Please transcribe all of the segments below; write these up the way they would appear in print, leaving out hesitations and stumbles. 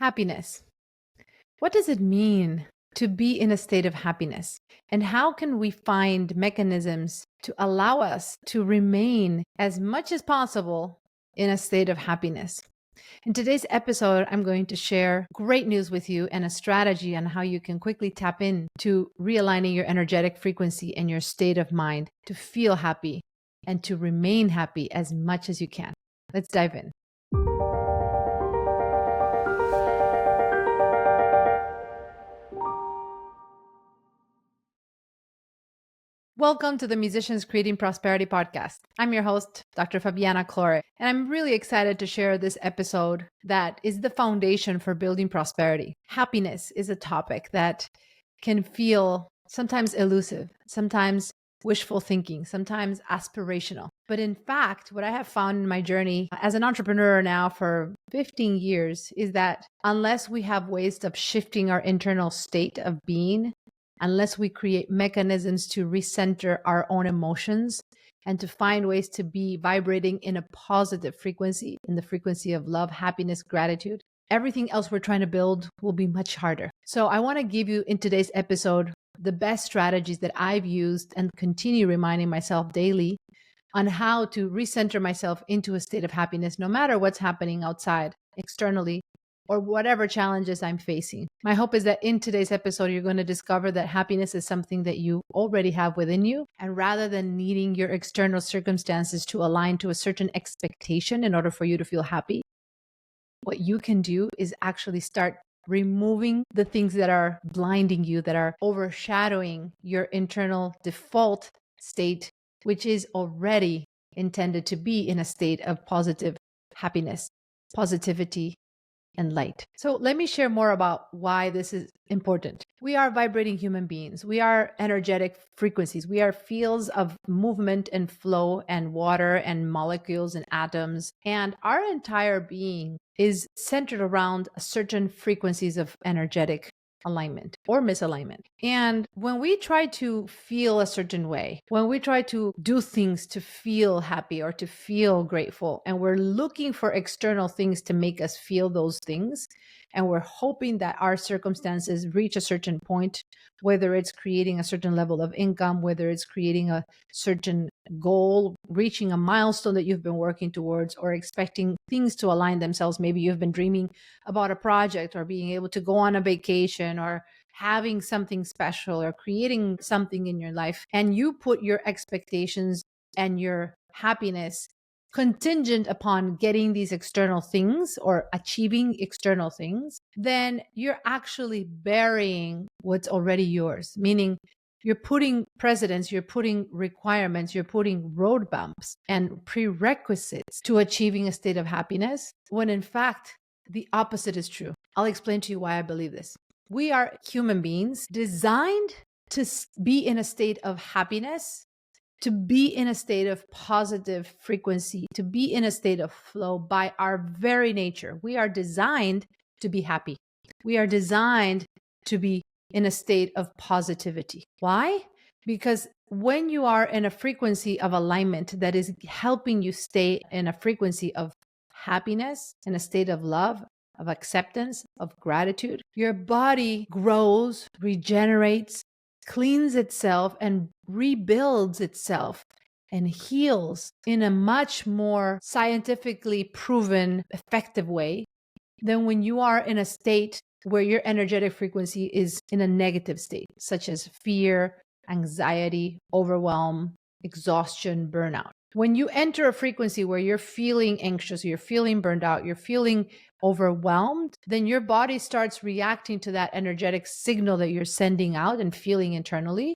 Happiness. What does it mean to be in a state of happiness? And how can we find mechanisms to allow us to remain as much as possible in a state of happiness? In today's episode, I'm going to share great news with you and a strategy on how you can quickly tap in to realigning your energetic frequency and your state of mind to feel happy and to remain happy as much as you can. Let's dive in. Welcome to the Musicians Creating Prosperity podcast. I'm your host, Dr. Fabiana Claure, and I'm really excited to share this episode that is the foundation for building prosperity. Happiness is a topic that can feel sometimes elusive, sometimes wishful thinking, sometimes aspirational. But in fact, what I have found in my journey as an entrepreneur now for 15 years is that unless we have ways of shifting our internal state of being, unless we create mechanisms to recenter our own emotions and to find ways to be vibrating in a positive frequency, in the frequency of love, happiness, gratitude, everything else we're trying to build will be much harder. So I want to give you in today's episode the best strategies that I've used and continue reminding myself daily on how to recenter myself into a state of happiness, no matter what's happening outside, externally, or whatever challenges I'm facing. My hope is that in today's episode, you're going to discover that happiness is something that you already have within you. And rather than needing your external circumstances to align to a certain expectation in order for you to feel happy, what you can do is actually start removing the things that are blinding you, that are overshadowing your internal default state, which is already intended to be in a state of positive happiness, positivity, and light. So let me share more about why this is important. We are vibrating human beings. We are energetic frequencies. We are fields of movement and flow and water and molecules and atoms. And our entire being is centered around certain frequencies of energetic alignment or misalignment. And when we try to feel a certain way, when we try to do things to feel happy or to feel grateful, and we're looking for external things to make us feel those things, and we're hoping that our circumstances reach a certain point, whether it's creating a certain level of income, whether it's creating a certain goal, reaching a milestone that you've been working towards, or expecting things to align themselves. Maybe you've been dreaming about a project or being able to go on a vacation or having something special or creating something in your life, and you put your expectations and your happiness contingent upon getting these external things or achieving external things, then you're actually burying what's already yours, meaning you're putting precedents, you're putting requirements, you're putting road bumps and prerequisites to achieving a state of happiness, when in fact, the opposite is true. I'll explain to you why I believe this. We are human beings designed to be in a state of happiness, to be in a state of positive frequency, to be in a state of flow by our very nature. We are designed to be happy. We are designed to be in a state of positivity. Why? Because when you are in a frequency of alignment that is helping you stay in a frequency of happiness, in a state of love, of acceptance, of gratitude, your body grows, regenerates, cleans itself, and rebuilds itself and heals in a much more scientifically proven, effective way than when you are in a state where your energetic frequency is in a negative state, such as fear, anxiety, overwhelm, exhaustion, burnout. When you enter a frequency where you're feeling anxious, you're feeling burned out, you're feeling overwhelmed, then your body starts reacting to that energetic signal that you're sending out and feeling internally.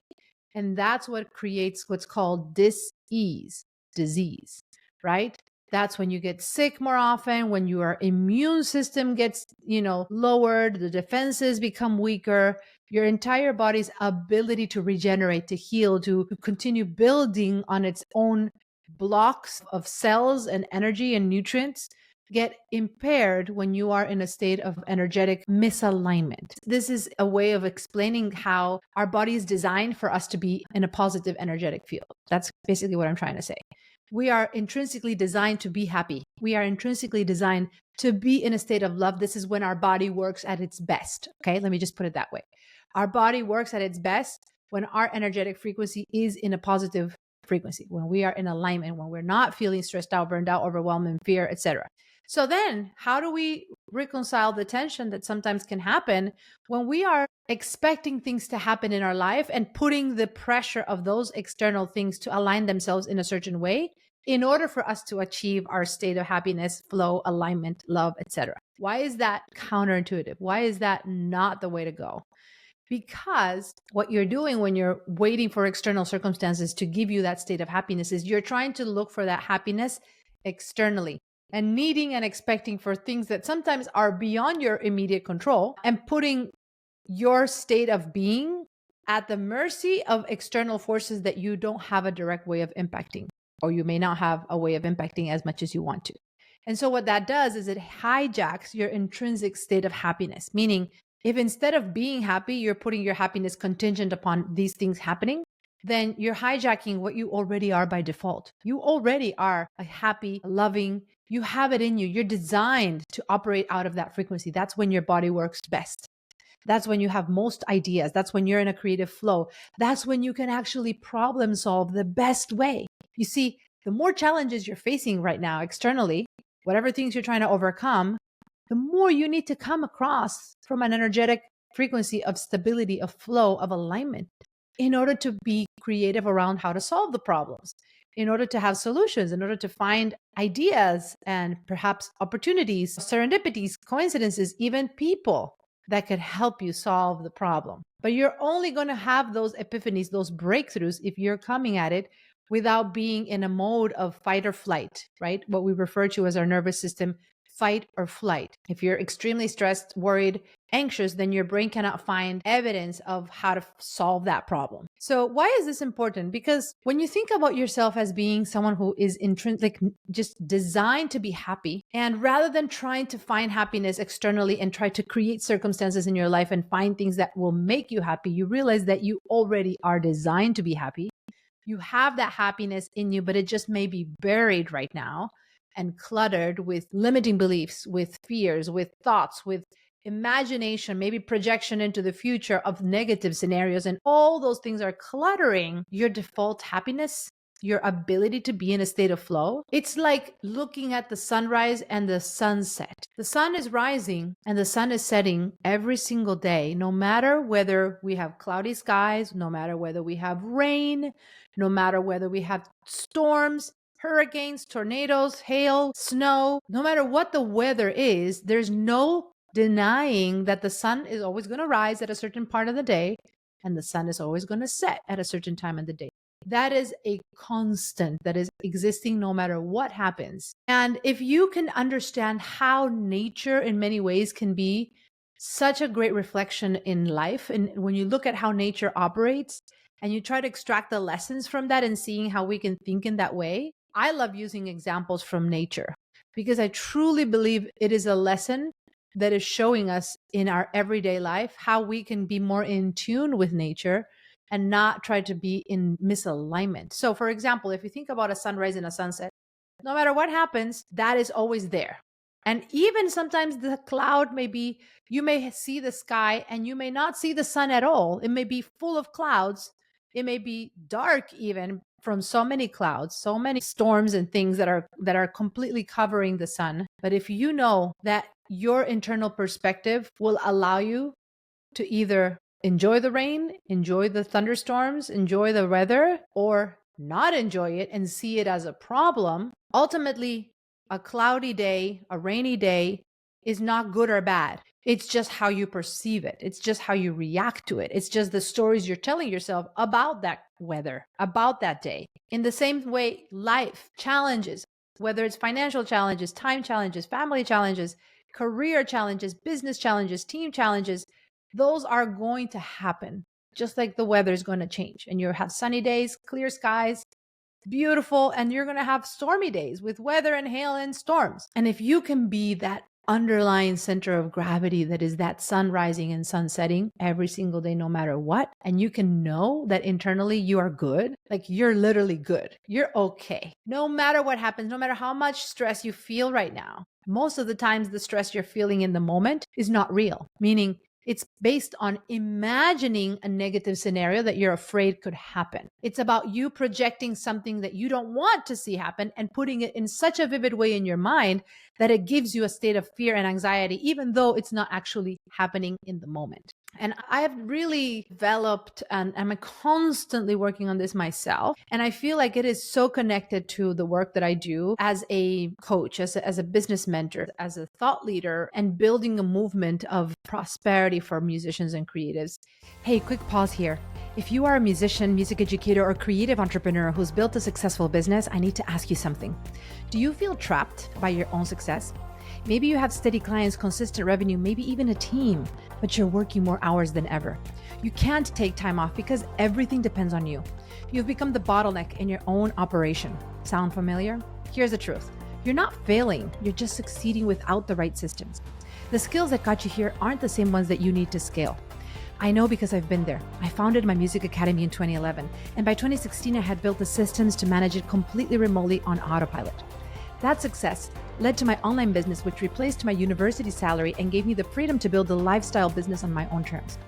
And that's what creates what's called dis-ease, disease, right? That's when you get sick more often, when your immune system gets, lowered, the defenses become weaker, your entire body's ability to regenerate, to heal, to continue building on its own blocks of cells and energy and nutrients get impaired when you are in a state of energetic misalignment. This is a way of explaining how our body is designed for us to be in a positive energetic field. That's basically what I'm trying to say. We are intrinsically designed to be happy. We are intrinsically designed To be in a state of love, this is when our body works at its best. Okay, let me just put it that way. Our body works at its best when our energetic frequency is in a positive frequency, when we are in alignment, when we're not feeling stressed out, burned out, overwhelmed, and fear, etc. So then, how do we reconcile the tension that sometimes can happen when we are expecting things to happen in our life and putting the pressure of those external things to align themselves in a certain way in order for us to achieve our state of happiness, flow, alignment, love, etc.? Why is that counterintuitive? Why is that not the way to go? Because what you're doing when you're waiting for external circumstances to give you that state of happiness is you're trying to look for that happiness externally and needing and expecting for things that sometimes are beyond your immediate control and putting your state of being at the mercy of external forces that you don't have a direct way of impacting, or you may not have a way of impacting as much as you want to. And so what that does is it hijacks your intrinsic state of happiness, meaning if instead of being happy, you're putting your happiness contingent upon these things happening, then you're hijacking what you already are by default. You already are a happy, loving, you have it in you. You're designed to operate out of that frequency. That's when your body works best. That's when you have most ideas. That's when you're in a creative flow. That's when you can actually problem solve the best way. You see, the more challenges you're facing right now externally, whatever things you're trying to overcome, the more you need to come across from an energetic frequency of stability, of flow, of alignment in order to be creative around how to solve the problems, in order to have solutions, in order to find ideas and perhaps opportunities, serendipities, coincidences, even people that could help you solve the problem. But you're only going to have those epiphanies, those breakthroughs, if you're coming at it without being in a mode of fight or flight, right? What we refer to as our nervous system fight or flight. If you're extremely stressed, worried, anxious, then your brain cannot find evidence of how to solve that problem. So why is this important? Because when you think about yourself as being someone who is intrinsic, just designed to be happy, and rather than trying to find happiness externally and try to create circumstances in your life and find things that will make you happy, you realize that you already are designed to be happy. You have that happiness in you, but it just may be buried right now and cluttered with limiting beliefs, with fears, with thoughts, with imagination, maybe projection into the future of negative scenarios. And all those things are cluttering your default happiness, your ability to be in a state of flow. It's like looking at the sunrise and the sunset. The sun is rising and the sun is setting every single day, no matter whether we have cloudy skies, no matter whether we have rain, no matter whether we have storms, hurricanes, tornadoes, hail, snow. No matter what the weather is, there's no denying that the sun is always going to rise at a certain part of the day and the sun is always going to set at a certain time of the day. That is a constant that is existing no matter what happens. And if you can understand how nature in many ways can be such a great reflection in life, and when you look at how nature operates and you try to extract the lessons from that and seeing how we can think in that way, I love using examples from nature because I truly believe it is a lesson that is showing us in our everyday life how we can be more in tune with nature and not try to be in misalignment. So for example, if you think about a sunrise and a sunset, no matter what happens, that is always there. And even sometimes the cloud may be, you may see the sky and you may not see the sun at all. It may be full of clouds. It may be dark even from so many clouds, so many storms and things that are completely covering the sun. But if you know that your internal perspective will allow you to either enjoy the rain, enjoy the thunderstorms, enjoy the weather, or not enjoy it and see it as a problem, ultimately, a cloudy day, a rainy day is not good or bad. It's just how you perceive it. It's just how you react to it. It's just the stories you're telling yourself about that weather, about that day. In the same way, life challenges, whether it's financial challenges, time challenges, family challenges, career challenges, business challenges, team challenges, those are going to happen. Just like the weather is going to change and you have sunny days, clear skies, beautiful, and you're going to have stormy days with weather and hail and storms. And if you can be that underlying center of gravity that is that sun rising and sun setting every single day, no matter what. And you can know that internally you are good. Like you're literally good. You're okay. No matter what happens, no matter how much stress you feel right now, most of the times the stress you're feeling in the moment is not real, meaning it's based on imagining a negative scenario that you're afraid could happen. It's about you projecting something that you don't want to see happen and putting it in such a vivid way in your mind that it gives you a state of fear and anxiety, even though it's not actually happening in the moment. And I have really developed, and I'm constantly working on this myself. And I feel like it is so connected to the work that I do as a coach, as a business mentor, as a thought leader, and building a movement of prosperity for musicians and creatives. Hey, quick pause here. If you are a musician, music educator, or creative entrepreneur who's built a successful business, I need to ask you something. Do you feel trapped by your own success? Maybe you have steady clients, consistent revenue, maybe even a team, but you're working more hours than ever. You can't take time off because everything depends on you. You've become the bottleneck in your own operation. Sound familiar? Here's the truth. You're not failing, you're just succeeding without the right systems. The skills that got you here aren't the same ones that you need to scale. I know because I've been there. I founded my music academy in 2011, and by 2016, I had built the systems to manage it completely remotely on autopilot. That success led to my online business, which replaced my university salary and gave me the freedom to build a lifestyle business on my own terms.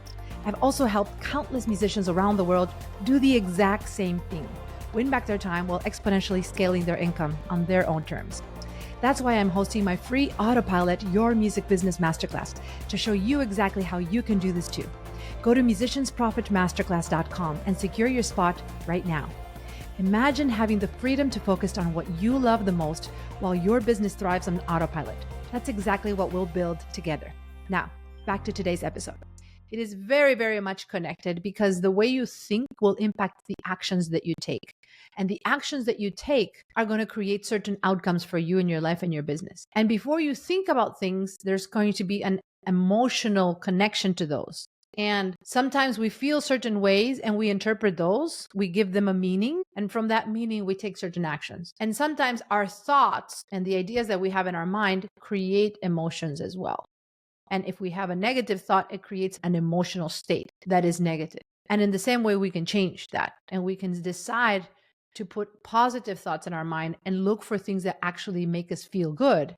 I've also helped countless musicians around the world do the exact same thing, win back their time while exponentially scaling their income on their own terms. That's why I'm hosting my free Autopilot Your Music Business Masterclass to show you exactly how you can do this too. Go to musiciansprofitmasterclass.com and secure your spot right now. Imagine having the freedom to focus on what you love the most while your business thrives on autopilot. That's exactly what we'll build together. Now, back to today's episode. It is very, very much connected because the way you think will impact the actions that you take. And the actions that you take are going to create certain outcomes for you in your life and your business. And before you think about things, there's going to be an emotional connection to those. And sometimes we feel certain ways and we interpret those, we give them a meaning. And from that meaning, we take certain actions. And sometimes our thoughts and the ideas that we have in our mind create emotions as well. And if we have a negative thought, it creates an emotional state that is negative. And in the same way, we can change that and we can decide to put positive thoughts in our mind and look for things that actually make us feel good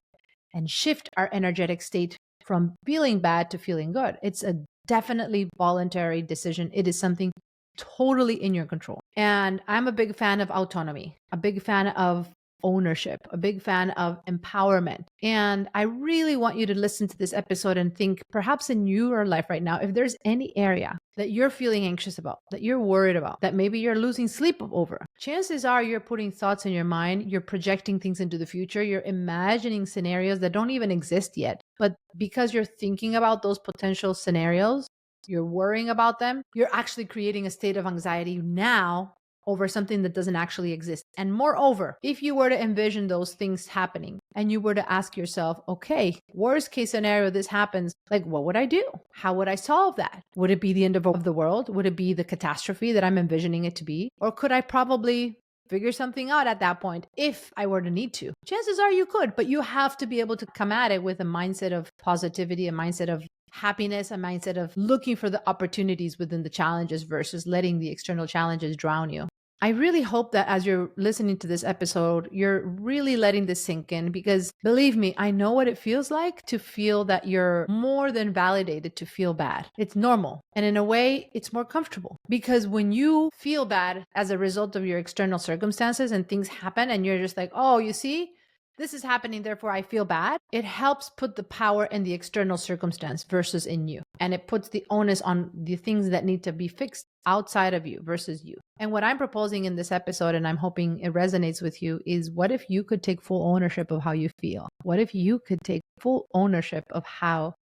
and shift our energetic state from feeling bad to feeling good. It's a definitely voluntary decision. It is something totally in your control. And I'm a big fan of autonomy, a big fan of ownership, a big fan of empowerment. And I really want you to listen to this episode and think perhaps in your life right now, if there's any area that you're feeling anxious about, that you're worried about, that maybe you're losing sleep over, chances are you're putting thoughts in your mind, you're projecting things into the future, you're imagining scenarios that don't even exist yet. But because you're thinking about those potential scenarios, you're worrying about them, you're actually creating a state of anxiety now over something that doesn't actually exist. And moreover, if you were to envision those things happening and you were to ask yourself, okay, worst case scenario, this happens, like, what would I do? How would I solve that? Would it be the end of the world? Would it be the catastrophe that I'm envisioning it to be? Or could I probably figure something out at that point if I were to need to? Chances are you could, but you have to be able to come at it with a mindset of positivity, a mindset of happiness, a mindset of looking for the opportunities within the challenges versus letting the external challenges drown you. I really hope that as you're listening to this episode, you're really letting this sink in because believe me, I know what it feels like to feel that you're more than validated to feel bad. It's normal. And in a way, it's more comfortable because when you feel bad as a result of your external circumstances and things happen and you're just like, oh, you see, this is happening, therefore I feel bad. It helps put the power in the external circumstance versus in you. And it puts the onus on the things that need to be fixed outside of you versus you. And what I'm proposing in this episode, and I'm hoping it resonates with you, is what if you could take full ownership of how you feel? What if you could take full ownership of how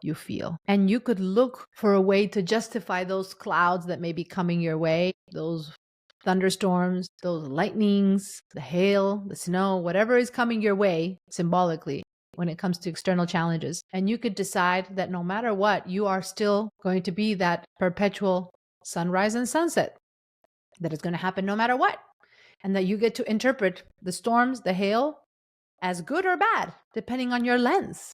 you feel? And you could look for a way to justify those clouds that may be coming your way, those thunderstorms, those lightnings, the hail, the snow, whatever is coming your way symbolically when it comes to external challenges. And you could decide that no matter what, you are still going to be that perpetual sunrise and sunset that is going to happen no matter what. And that you get to interpret the storms, the hail as good or bad, depending on your lens.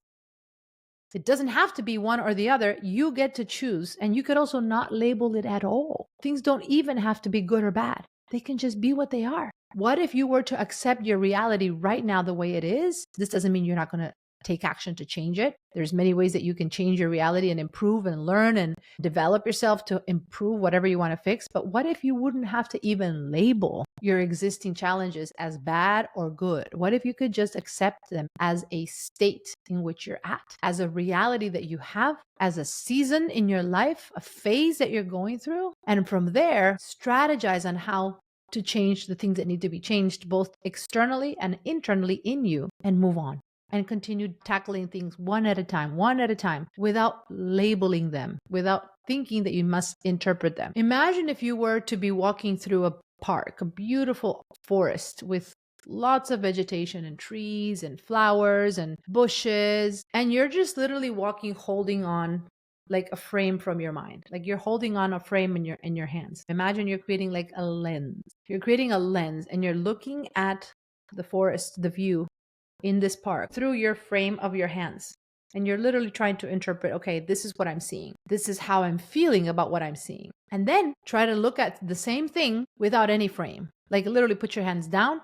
It doesn't have to be one or the other. You get to choose. And you could also not label it at all. Things don't even have to be good or bad. They can just be what they are. What if you were to accept your reality right now the way it is? This doesn't mean you're not going to take action to change it. There's many ways that you can change your reality and improve and learn and develop yourself to improve whatever you want to fix. But what if you wouldn't have to even label your existing challenges as bad or good? What if you could just accept them as a state in which you're at, as a reality that you have, as a season in your life, a phase that you're going through? And from there, strategize on how to change the things that need to be changed, both externally and internally in you, and move on. And continue tackling things one at a time, without labeling them, without thinking that you must interpret them. Imagine if you were to be walking through a park, a beautiful forest with lots of vegetation and trees and flowers and bushes, and you're just literally walking, holding on like a frame from your mind. Like you're holding on a frame in your hands. Imagine you're creating like a lens. You're creating a lens and you're looking at the forest, the view in this park through your frame of your hands. And you're literally trying to interpret, okay, this is what I'm seeing. This is how I'm feeling about what I'm seeing. And then try to look at the same thing without any frame. Like literally put your hands down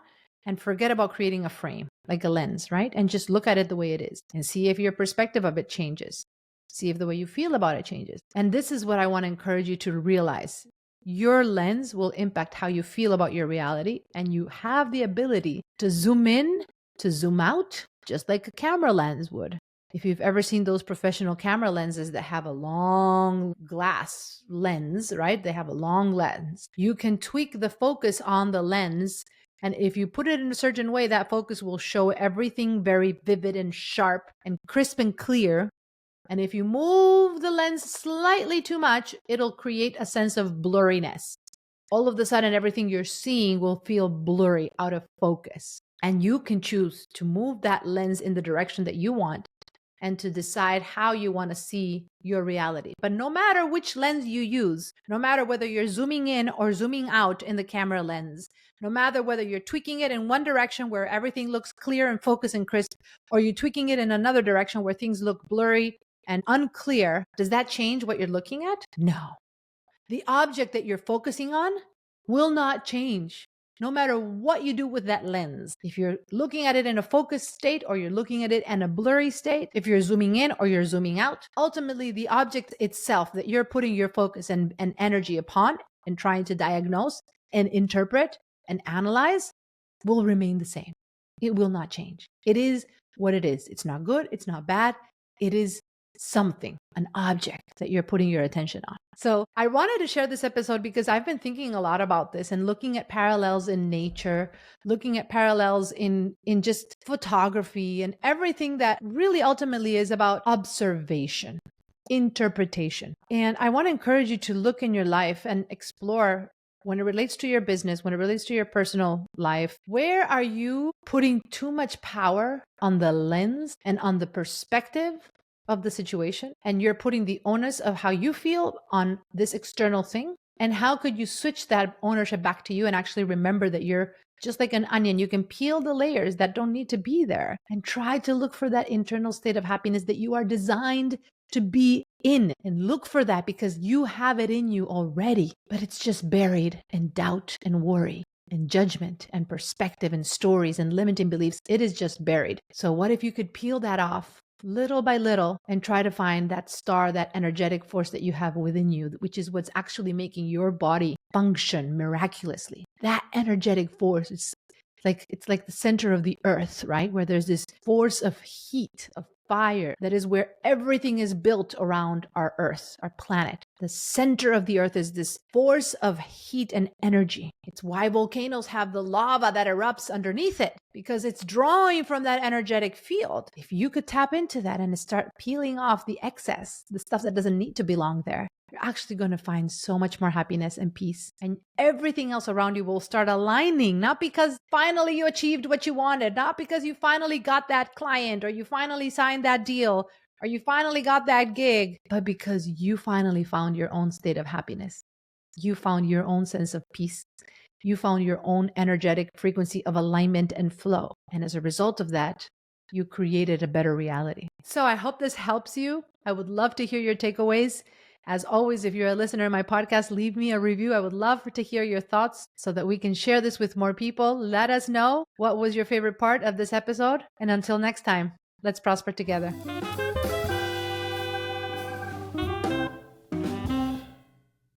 and forget about creating a frame, like a lens, right? And just look at it the way it is and see if your perspective of it changes. See if the way you feel about it changes. And this is what I want to encourage you to realize. Your lens will impact how you feel about your reality, and you have the ability to zoom in, to zoom out, just like a camera lens would. If you've ever seen those professional camera lenses that have a long glass lens, right? They have a long lens. You can tweak the focus on the lens. And if you put it in a certain way, that focus will show everything very vivid and sharp and crisp and clear. And if you move the lens slightly too much, it'll create a sense of blurriness. All of a sudden, everything you're seeing will feel blurry, out of focus. And you can choose to move that lens in the direction that you want and to decide how you want to see your reality. But no matter which lens you use, no matter whether you're zooming in or zooming out in the camera lens, no matter whether you're tweaking it in one direction where everything looks clear and focused and crisp, or you're tweaking it in another direction where things look blurry and unclear, does that change what you're looking at? No. The object that you're focusing on will not change, no matter what you do with that lens. If you're looking at it in a focused state or you're looking at it in a blurry state, if you're zooming in or you're zooming out, ultimately the object itself that you're putting your focus and energy upon and trying to diagnose and interpret and analyze will remain the same. It will not change. It is what it is. It's not good. It's not bad. It is something, an object that you're putting your attention on. So I wanted to share this episode because I've been thinking a lot about this and looking at parallels in nature, looking at parallels in just photography and everything that really ultimately is about observation, interpretation. And I want to encourage you to look in your life and explore, when it relates to your business, when it relates to your personal life, where are you putting too much power on the lens and on the perspective of the situation, and you're putting the onus of how you feel on this external thing? And how could you switch that ownership back to you and actually remember that you're just like an onion? You can peel the layers that don't need to be there and try to look for that internal state of happiness that you are designed to be in, and look for that because you have it in you already, but it's just buried in doubt and worry and judgment and perspective and stories and limiting beliefs. It is just buried. So what if you could peel that off little by little and try to find that star, that energetic force that you have within you, which is what's actually making your body function miraculously. That energetic force is it's like the center of the earth, right? Where there's this force of heat, of fire, that is where everything is built around our earth, our planet. The center of the earth is this force of heat and energy. It's why volcanoes have the lava that erupts underneath it, because it's drawing from that energetic field. If you could tap into that and start peeling off the excess, the stuff that doesn't need to belong there, you're actually going to find so much more happiness and peace, and everything else around you will start aligning, not because finally you achieved what you wanted, not because you finally got that client or you finally signed that deal or you finally got that gig, but because you finally found your own state of happiness. You found your own sense of peace. You found your own energetic frequency of alignment and flow. And as a result of that, you created a better reality. So I hope this helps you. I would love to hear your takeaways. As always, if you're a listener in my podcast, leave me a review. I would love to hear your thoughts so that we can share this with more people. Let us know what was your favorite part of this episode. And until next time, let's prosper together.